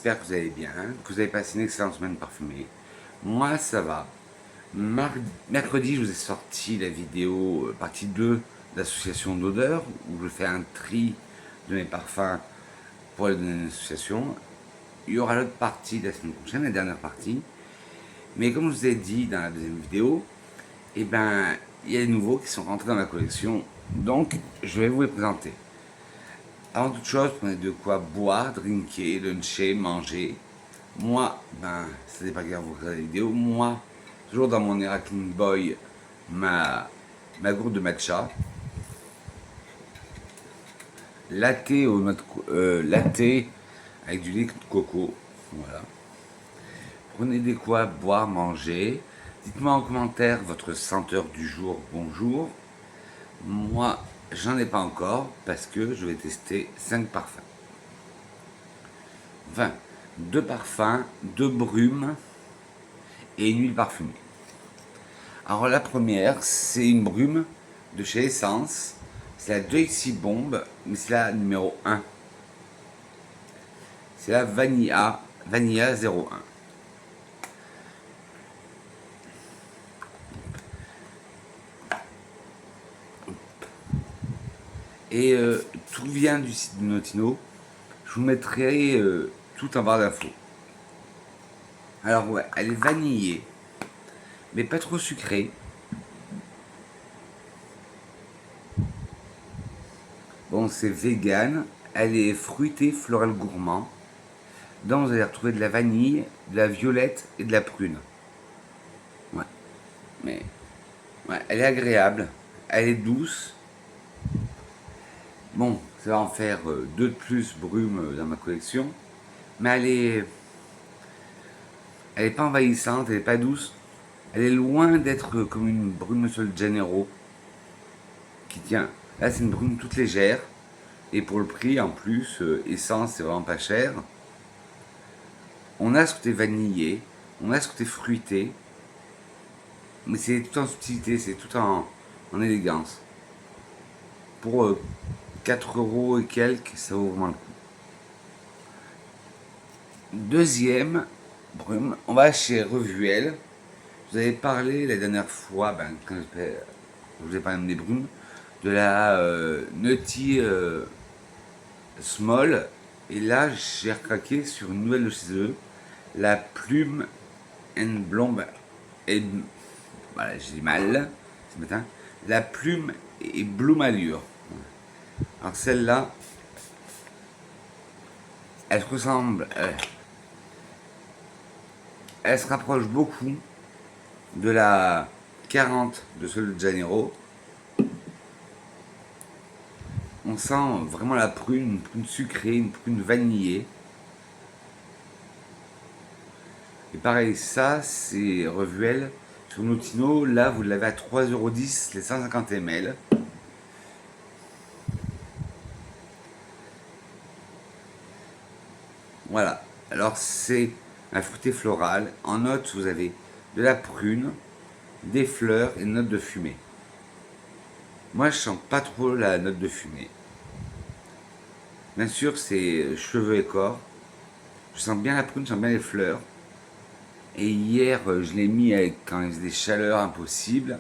j'espère que vous allez bien, que vous avez passé une excellente semaine parfumée. Moi, ça va. Mercredi, je vous ai sorti la vidéo partie 2 d'association d'odeurs, où je fais un tri de mes parfums pour les donner à une association. Il y aura l'autre partie la semaine prochaine, la dernière partie. Mais comme je vous ai dit dans la deuxième vidéo, eh ben, il y a des nouveaux qui sont rentrés dans ma collection, donc je vais vous les présenter. Avant toute chose, prenez de quoi boire, drinker, luncher, manger. Moi, ça dépend quand vous regardez la vidéo. Moi, toujours dans mon Era Clean Boy, ma gourde de matcha. Latte, latte avec du lait de coco. Voilà. Prenez de quoi boire, manger. Dites-moi en commentaire votre senteur du jour, bonjour. Moi, j'en ai pas encore parce que je vais tester 5 parfums. 20. 2 parfums, 2 brumes et une huile parfumée. Alors la première, c'est une brume de chez Essence. C'est la Joycey Bomb, mais c'est la numéro 1. C'est la Vanilla 01. Et tout vient du site de Notino. Je vous mettrai tout en barre d'infos. Alors ouais, elle est vanillée, mais pas trop sucrée. Bon, c'est vegan. Elle est fruitée, floral gourmand. Dedans, vous allez retrouver de la vanille, de la violette et de la prune. Ouais. Mais ouais, elle est agréable. Elle est douce. Bon, ça va en faire 2 de plus brume dans ma collection. Mais elle est pas envahissante, elle est pas douce. Elle est loin d'être comme une brume Sol Janeiro qui tient. Là, c'est une brume toute légère. Et pour le prix, en plus, essence, c'est vraiment pas cher. On a ce côté vanillé, on a ce côté fruité, mais c'est tout en subtilité, c'est tout en élégance. Pour 4 euros et quelques, ça vaut vraiment le coup. Deuxième brume, on va chez Revuel. Vous avez parlé la dernière fois, quand je vous ai parlé des brumes, de la Nutty Small. Et là, j'ai recraqué sur une nouvelle de chez eux, la Plume and Blonde. Et voilà, j'ai mal ce matin. La Plume et Bloom Allure. Alors celle-là, elle se ressemble, elle se rapproche beaucoup de la 40 de Sol de Janeiro. On sent vraiment la prune, une prune sucrée, une prune vanillée. Et pareil, ça, c'est Revuel sur Notino. Là, vous l'avez à 3,10 € les 150 ml. Voilà. Alors, c'est un fruité floral. En notes, vous avez de la prune, des fleurs et une note de fumée. Moi, je sens pas trop la note de fumée. Bien sûr, c'est cheveux et corps. Je sens bien la prune, je sens bien les fleurs. Et hier, je l'ai mis quand il faisait des chaleurs impossibles.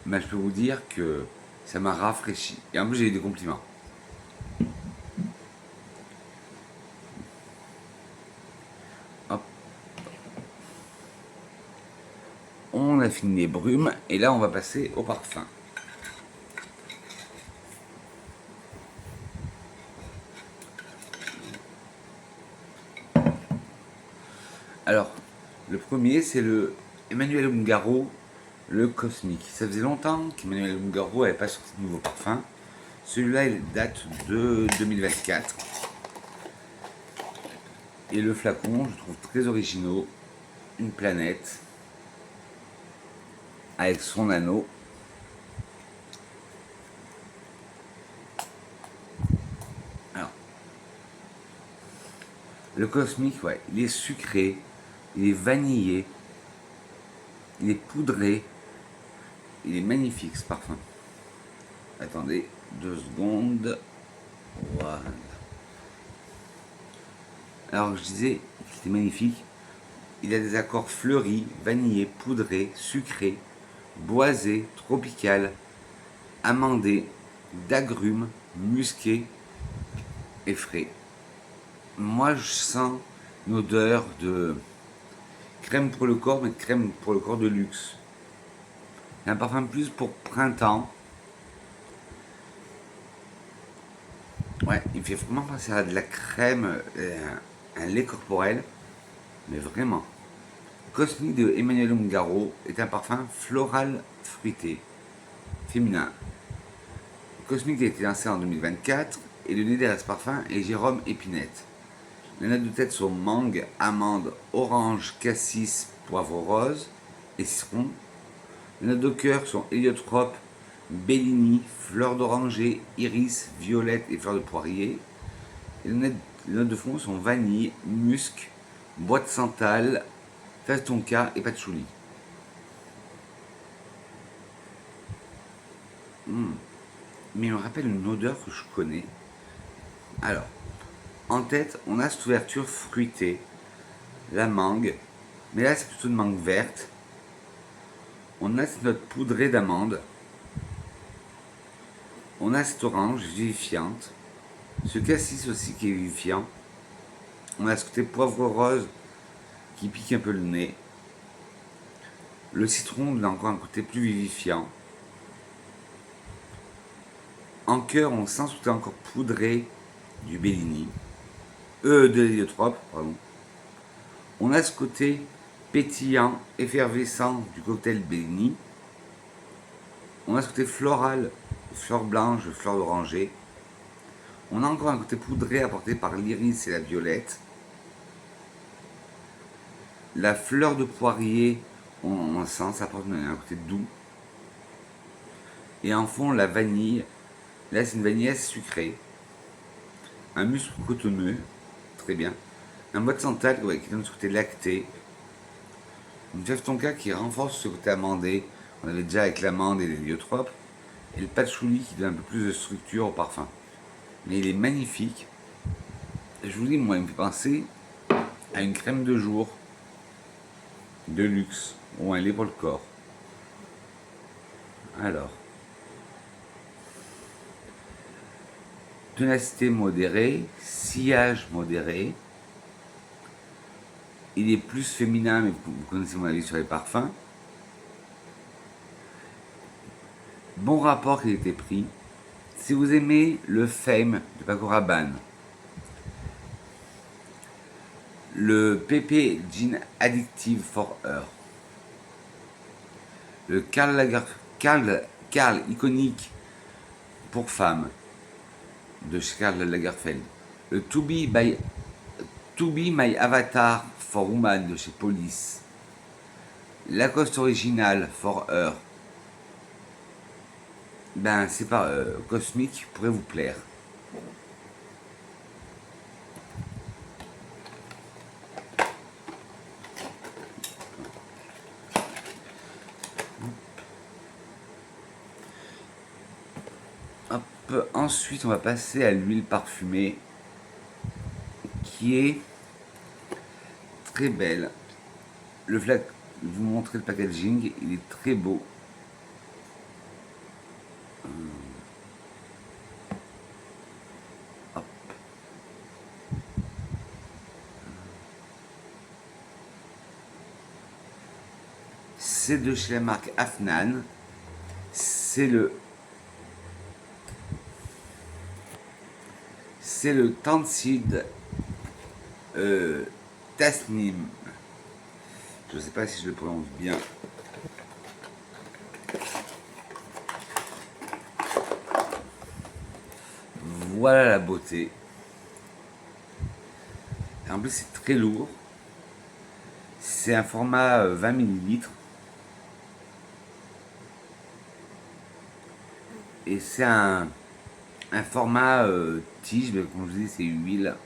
Mais je peux vous dire que ça m'a rafraîchi. Et en plus, j'ai eu des compliments. Hop. On a fini les brumes. Et là, on va passer au parfum. Alors, le premier, c'est le Emmanuel Ungaro, le Cosmique. Ça faisait longtemps qu'Emmanuel Ungaro n'avait pas sorti de nouveau parfum. Celui-là, il date de 2024. Et le flacon, je trouve très originaux. Une planète avec son anneau. Alors, le Cosmique, ouais, il est sucré, il est vanillé, il est poudré, il est magnifique ce parfum. Attendez, 2 secondes. Voilà. Alors je disais qu'il était magnifique. Il a des accords fleuris, vanillés, poudrés, sucrés, boisés, tropical, amandés, d'agrumes, musqués et frais. Moi je sens une odeur de crème pour le corps, mais de crème pour le corps de luxe. Un parfum plus pour printemps. Ouais, il me fait vraiment penser à de la crème, un lait corporel, mais vraiment. Cosmic de Emmanuel Ungaro est un parfum floral fruité, féminin. Cosmic a été lancé en 2024 et le leader de ce parfum est Jérôme Épinette. Les notes de tête sont mangue, amande, orange, cassis, poivre rose et citron. Les notes de cœur sont héliotrope, bellini, fleur d'oranger, iris, violette et fleur de poirier. Et les notes de fond sont vanille, musc, bois de santal, fève tonka et patchouli. Mais il me rappelle une odeur que je connais. Alors, en tête, on a cette ouverture fruitée, la mangue, mais là c'est plutôt une mangue verte. On a cette note poudrée d'amande. On a cette orange vivifiante. Ce cassis aussi qui est vivifiant. On a ce côté poivre rose qui pique un peu le nez. Le citron, il a encore un côté plus vivifiant. En cœur, on sent ce côté encore poudré du Bellini. De l'héliotrope, pardon. On a ce côté pétillant, effervescent du cocktail Bellini. On a ce côté floral, fleurs blanches, fleurs d'oranger. On a encore un côté poudré apporté par l'iris et la violette. La fleur de poirier, on sent, ça apporte un côté doux. Et en fond, la vanille. Là, c'est une vanille assez sucrée. Un muscle cotonneux, très bien. Un bois de santal qui donne ce côté lacté. Une fève tonka qui renforce ce côté amandé. On avait déjà avec l'amande et l'héliotrope. Et le patchouli qui donne un peu plus de structure au parfum. Mais il est magnifique. Et je vous dis, moi, il me fait penser à une crème de jour de luxe ou un lait pour le corps. Alors, ténacité modérée, sillage modéré. Il est plus féminin, mais vous connaissez mon avis sur les parfums. Bon rapport qui a été pris. Si vous aimez le Fame de Paco Rabanne, le PP Jean Addictive for Her, le Karl iconique pour femmes de chez Karl Lagerfeld, le To Be My Avatar for Woman de chez Police, Lacoste original for Her, ben c'est pas Cosmic pourrait vous plaire. Hop, ensuite on va passer à l'huile parfumée qui est très belle. Le flac, je vais vous montrer le packaging, il est très beau. Hop. C'est de chez la marque Afnan. C'est le Tanseed Tasnim. Je ne sais pas si je le prononce bien. Voilà la beauté. En plus, c'est très lourd. C'est un format 20 ml. Et c'est un format tige, mais comme je vous dis, c'est huile.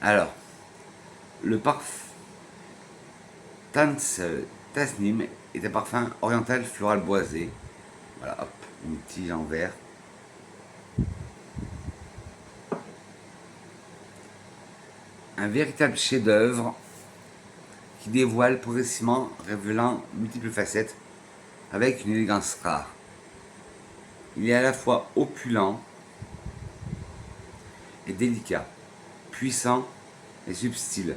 Alors, le parfum Tasnim est un parfum oriental floral boisé. Voilà, hop, une tige en verre. un véritable chef-d'œuvre qui dévoile progressivement, révélant multiples facettes avec une élégance rare. Il est à la fois opulent et délicat, puissant et subtil,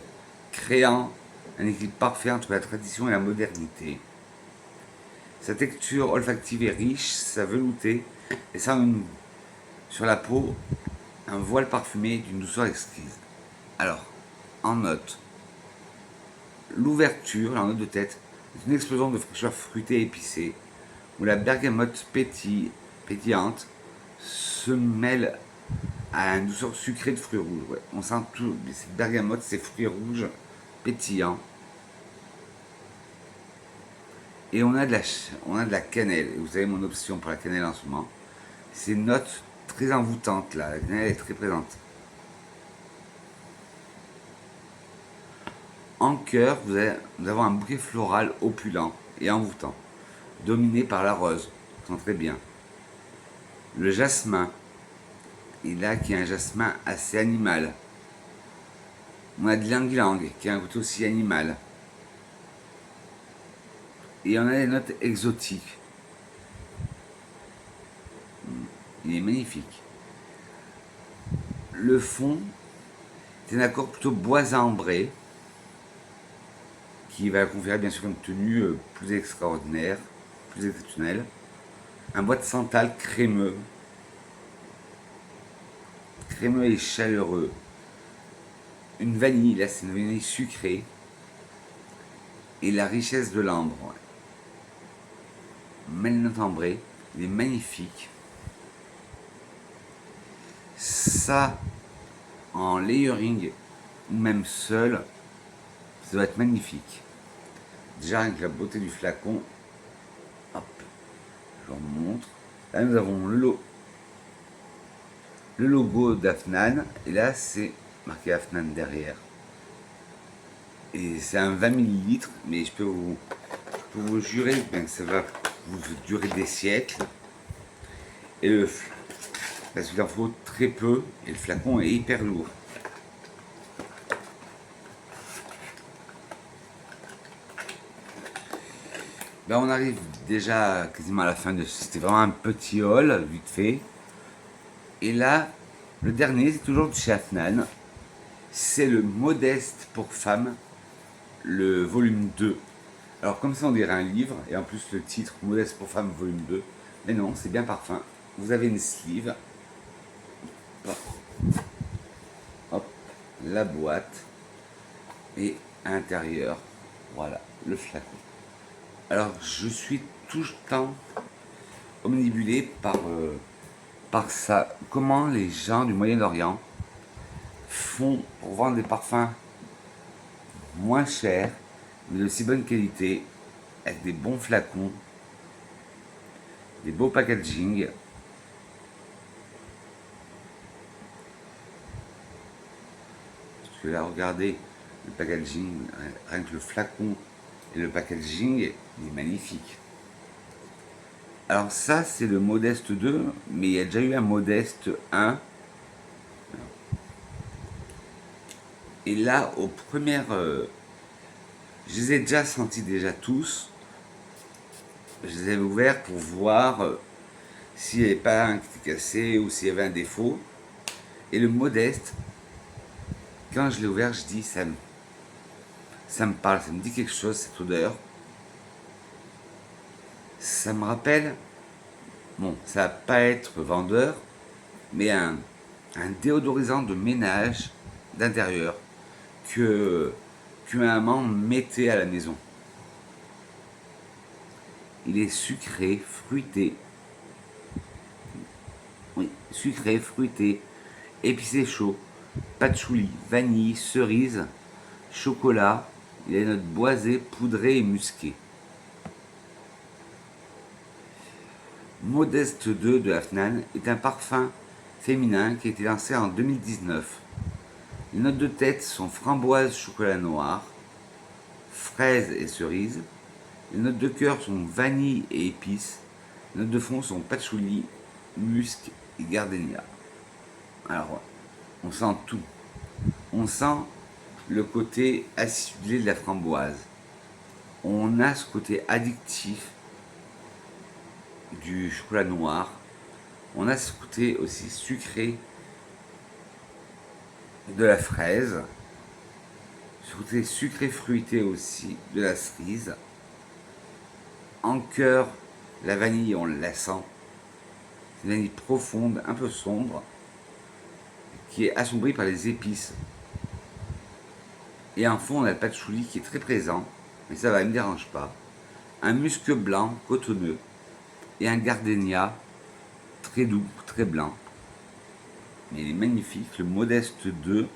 créant un équilibre parfait entre la tradition et la modernité. Sa texture olfactive est riche, sa velouté laissant sur la peau un voile parfumé d'une douceur exquise. Alors, en note, l'ouverture, la note de tête, est une explosion de fraîcheur fruitée et épicée, où la bergamote pétillante se mêle à une douceur sucrée de fruits rouges. Ouais. On sent tout, cette bergamote, ces fruits rouges pétillants. Et on a de la cannelle. Et vous savez mon obsession pour la cannelle en ce moment. Ces notes très envoûtantes là, la cannelle est très présente. En cœur, nous avons un bouquet floral opulent et envoûtant, dominé par la rose, on sent très bien. Le jasmin, et là qui est un jasmin assez animal. On a de l'ylang-ylang qui a un goût aussi animal. Et on a des notes exotiques. Il est magnifique. Le fond, c'est un accord plutôt bois ambré, qui va conférer bien sûr une tenue plus extraordinaire, plus exceptionnelle. Un bois de santal crémeux et chaleureux. Une vanille, là c'est une vanille sucrée. Et la richesse de l'ambre. Note ambrée, il est magnifique. Ça, en layering, ou même seul, ça doit être magnifique. Déjà avec la beauté du flacon, hop, je vous montre. Là nous avons le logo d'Afnan, et là c'est marqué Afnan derrière. Et c'est un 20 ml, mais je peux vous jurer que ça va vous durer des siècles. Et parce qu'il en faut très peu, et le flacon est hyper lourd. Ben on arrive déjà quasiment à la fin de c'était vraiment un petit haul vite fait. Et là, le dernier, c'est toujours de chez Afnan. C'est le Modeste pour femmes, le volume 2. Alors comme ça on dirait un livre, et en plus le titre Modeste pour femmes volume 2. Mais non, c'est bien parfum. Vous avez une sleeve. Hop, la boîte. Et à l'intérieur, voilà, le flacon. Alors je suis tout le temps omnibulé par ça. Comment les gens du Moyen-Orient font pour vendre des parfums moins chers, mais de si bonne qualité, avec des bons flacons, des beaux packaging. Parce que là, regardez le packaging, rien que le flacon et le packaging, il est magnifique. Alors ça, c'est le Modeste 2, mais il y a déjà eu un Modeste 1. Et là, aux premières... je les ai déjà sentis déjà tous. Je les avais ouverts pour voir s'il n'y avait pas un qui était cassé ou s'il y avait un défaut. Et le Modeste, quand je l'ai ouvert, je dis ça me parle, ça me dit quelque chose, cette odeur. Ça me rappelle, bon, ça va pas être vendeur, mais un déodorisant de ménage d'intérieur que maman mettait à la maison. Il est sucré, fruité. Oui, sucré, fruité, épicé chaud, patchouli, vanille, cerise, chocolat. Il a une note boisée, poudrée et musquée. Modeste 2 de Afnan est un parfum féminin qui a été lancé en 2019. Les notes de tête sont framboise, chocolat noir, fraise et cerise. Les notes de cœur sont vanille et épices. Les notes de fond sont patchouli, musc et gardenia. Alors, on sent tout. On sent le côté acidulé de la framboise. On a ce côté addictif du chocolat noir. On a ce côté aussi sucré de la fraise. Ce côté sucré fruité aussi de la cerise. En cœur, la vanille, on la sent. C'est une vanille profonde, un peu sombre, qui est assombrie par les épices. Et en fond, on a le patchouli qui est très présent, mais ça va, il ne me dérange pas. Un musc blanc cotonneux et un gardenia très doux, très blanc. Mais il est magnifique, le Modeste 2.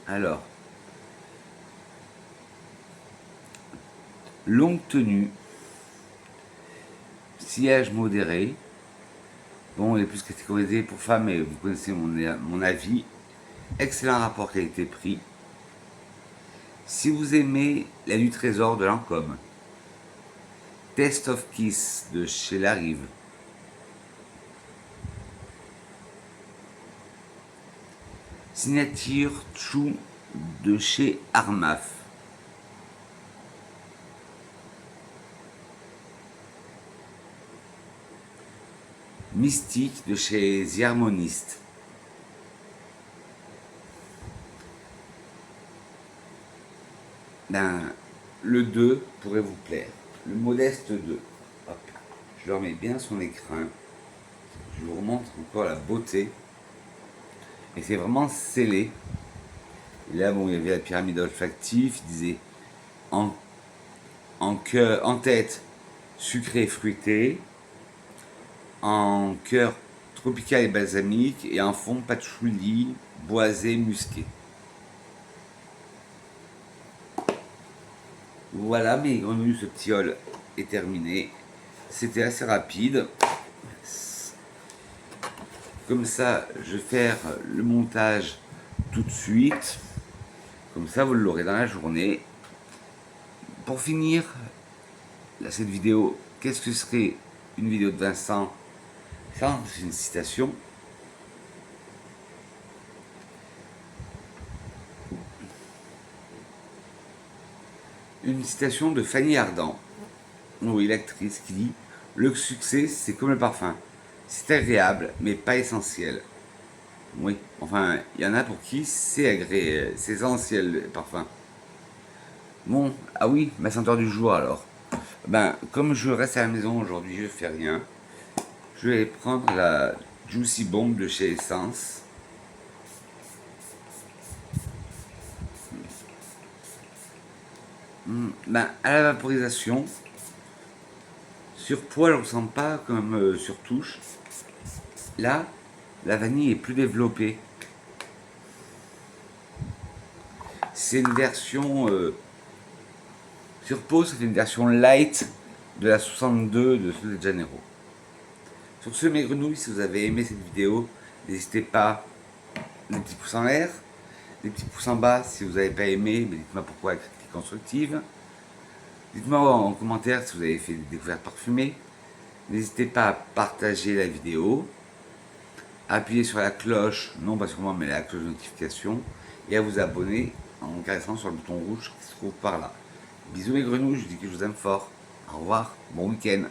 Alors, longue tenue, sillage modéré. Bon, il est plus catégorisé pour femmes, mais vous connaissez mon avis. Excellent rapport qualité-prix. Si vous aimez La Nuit Trésor de Lancôme, Test of Kiss de chez Larive, Signature Chou de chez Armaf, Mystique de chez The Harmonist, le 2 pourrait vous plaire, le Modeste 2. Hop, je le remets bien son écran, je vous remontre encore la beauté, et c'est vraiment scellé. Et là, bon, il y avait la pyramide olfactive, il disait en tête sucré et fruité, en cœur tropical et balsamique, et en fond patchouli, boisé, musqué. Voilà, mes grenouilles, ce petit haul est terminé. C'était assez rapide. Comme ça, je vais faire le montage tout de suite. Comme ça, vous l'aurez dans la journée. Pour finir cette vidéo, qu'est-ce que serait une vidéo de Vincent sans une citation? Une citation de Fanny Ardant, oui, l'actrice, qui dit « Le succès, c'est comme le parfum. C'est agréable, mais pas essentiel. » Oui, enfin, il y en a pour qui c'est agréable, c'est essentiel, le parfum. Bon, ah oui, ma senteur du jour alors. Ben, comme je reste à la maison aujourd'hui, je fais rien. Je vais prendre la Juicy Bomb de chez Essence. Ben, à la vaporisation, sur poil, on ne sent pas comme sur touche. Là, la vanille est plus développée. C'est une version sur peau, c'est une version light de la 62 de Rio de Janeiro. Sur ce, mes grenouilles, si vous avez aimé cette vidéo, n'hésitez pas, des petits pouces en l'air, des petits pouces en bas si vous n'avez pas aimé, mais dites-moi pourquoi, avec critique constructive. Dites-moi en commentaire si vous avez fait des découvertes parfumées. N'hésitez pas à partager la vidéo, à appuyer sur la cloche, non pas sur moi, mais la cloche de notification, et à vous abonner en caressant sur le bouton rouge qui se trouve par là. Bisous mes grenouilles, je vous dis que je vous aime fort. Au revoir, bon week-end.